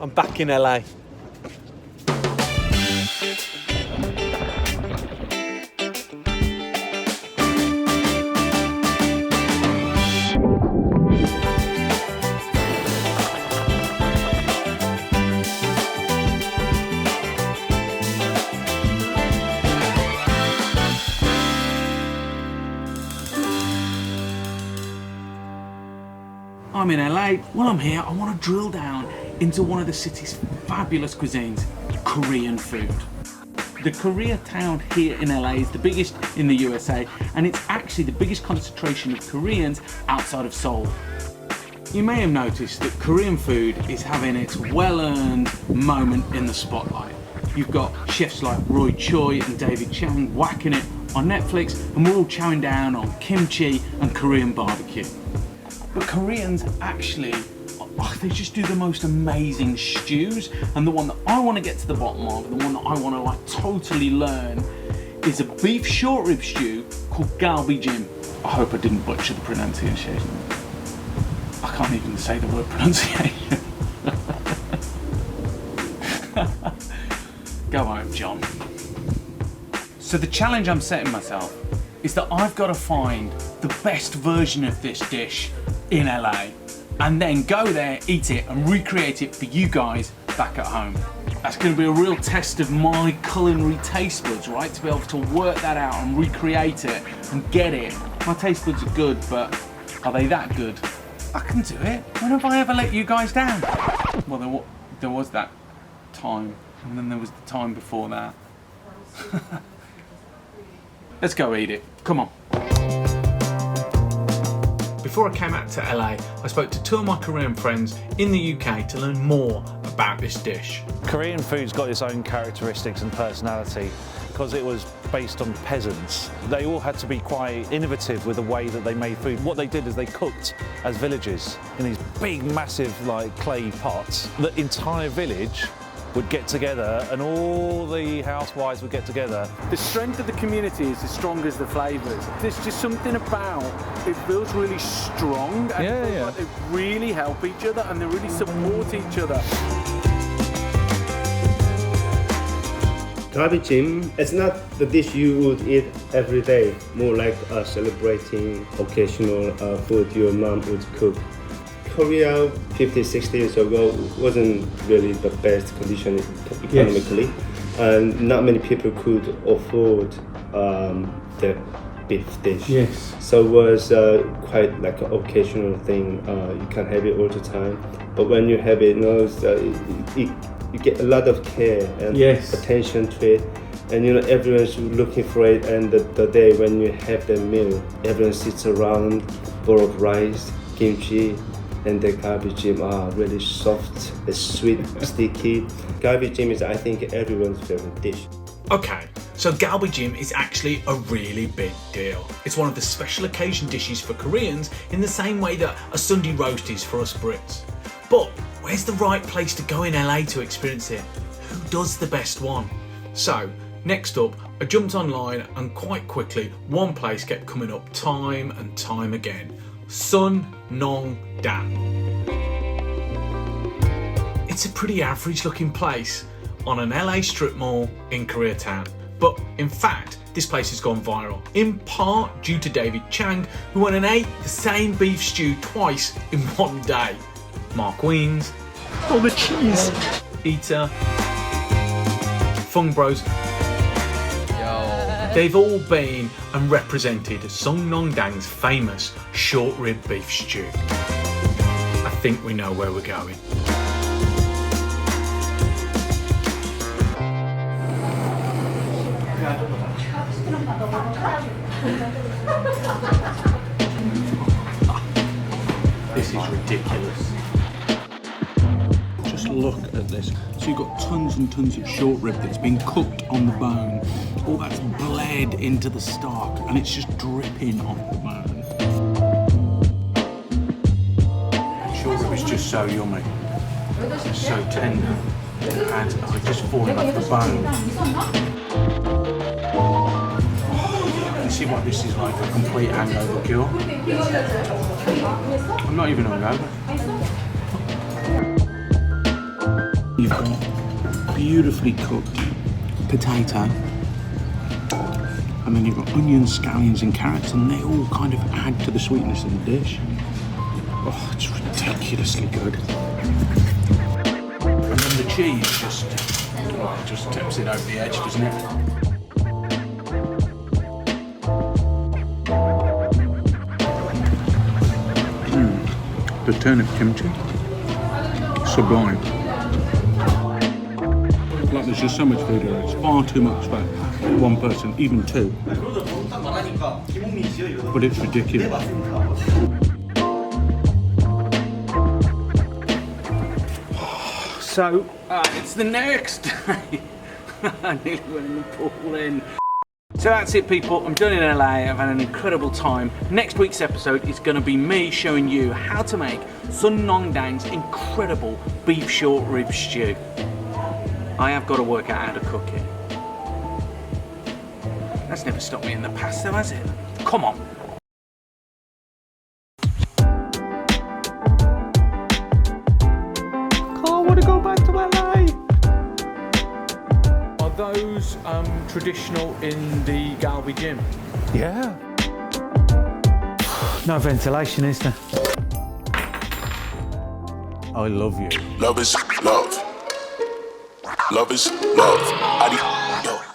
I'm back in LA. I'm in LA. While I'm here, I want to drill down into one of the city's fabulous cuisines, Korean food. The Koreatown here in LA is the biggest in the USA, and it's actually the biggest concentration of Koreans outside of Seoul. You may have noticed that Korean food is having its well-earned moment in the spotlight. You've got chefs like Roy Choi and David Chang whacking it on Netflix, and we're all chowing down on kimchi and Korean barbecue. But Koreans actually, they just do the most amazing stews, and the one that I want to get to the bottom of, the one that I want to like totally learn, is a beef short rib stew called Galbi Jjim. I hope I didn't butcher the pronunciation. I can't even say the word pronunciation. Go home, John. So the challenge I'm setting myself is that I've got to find the best version of this dish in LA and then go there, eat it and recreate it for you guys back at home. That's going to be a real test of my culinary taste buds, right? To be able to work that out and recreate it and get it. My taste buds are good, but are they that good? I can do it. When have I ever let you guys down? Well, there was that time, and then there was the time before that. Let's go eat it. Come on. Before I came out to LA, I spoke to two of my Korean friends in the UK to learn more about this dish. Korean food's got its own characteristics and personality because it was based on peasants. They all had to be quite innovative with the way that they made food. What they did is they cooked as villages in these big, massive, like clay pots. The entire village would get together and all the housewives would get together. The strength of the community is as strong as the flavours. There's just something about it feels really strong and it feels like they really help each other and they really support each other. Galbijjim, it's not the dish you would eat every day, more like celebrating occasional food your mom would cook. Korea 50, 60 years ago wasn't really the best condition economically, and not many people could afford the beef dish. Yes. So it was quite like an occasional thing. You can't have it all the time, but when you have it, you get a lot of care and attention to it, and everyone's looking for it. And the day when you have the meal, everyone sits around, bowl of rice, kimchi, and the Galbijjim are really soft, sweet, sticky. Galbijjim is, I think, everyone's favorite dish. Okay, so Galbijjim is actually a really big deal. It's one of the special occasion dishes for Koreans in the same way that a Sunday roast is for us Brits. But where's the right place to go in LA to experience it? Who does the best one? So, next up, I jumped online and quite quickly, one place kept coming up time and time again. Sun Nong Dan. It's a pretty average looking place on an LA strip mall in Koreatown. But in fact, this place has gone viral, in part due to David Chang, who went and ate the same beef stew twice in one day. Mark Weins, Oh, the cheese! Eater, Fung Bros. They've all been and represented Sun Nong Dan's famous short rib beef stew. I think we know where we're going. This is ridiculous. Just look at this. So you've got tons and tons of short rib that's been cooked on the bone. All that's bled into the stock and it's just dripping off the bone. Short rib is just so yummy. It's so tender. And it's just falling off the bone. You see what this is like, a complete hangover cure. I'm not even hungover. you've got beautifully cooked potato, and then you've got onions, scallions and carrots, and they all kind of add to the sweetness of the dish. Oh, it's ridiculously good. And then the cheese just tips it over the edge, doesn't it? The turnip kimchi, sublime. Like there's just so much food here, it's far too much for one person, even two. But it's ridiculous. So, it's the next day. I nearly went in the pool then. So that's it, people. I'm done in LA. I've had an incredible time. Next week's episode is going to be me showing you how to make Sun Nong Dan's incredible beef short rib stew. I have got to work out how to cook it. That's never stopped me in the past though, has it? Come on. I want to go back to LA. Are those traditional in the Galbi Jjim? Yeah. No ventilation, is there? I love you. Love is love. Love is love.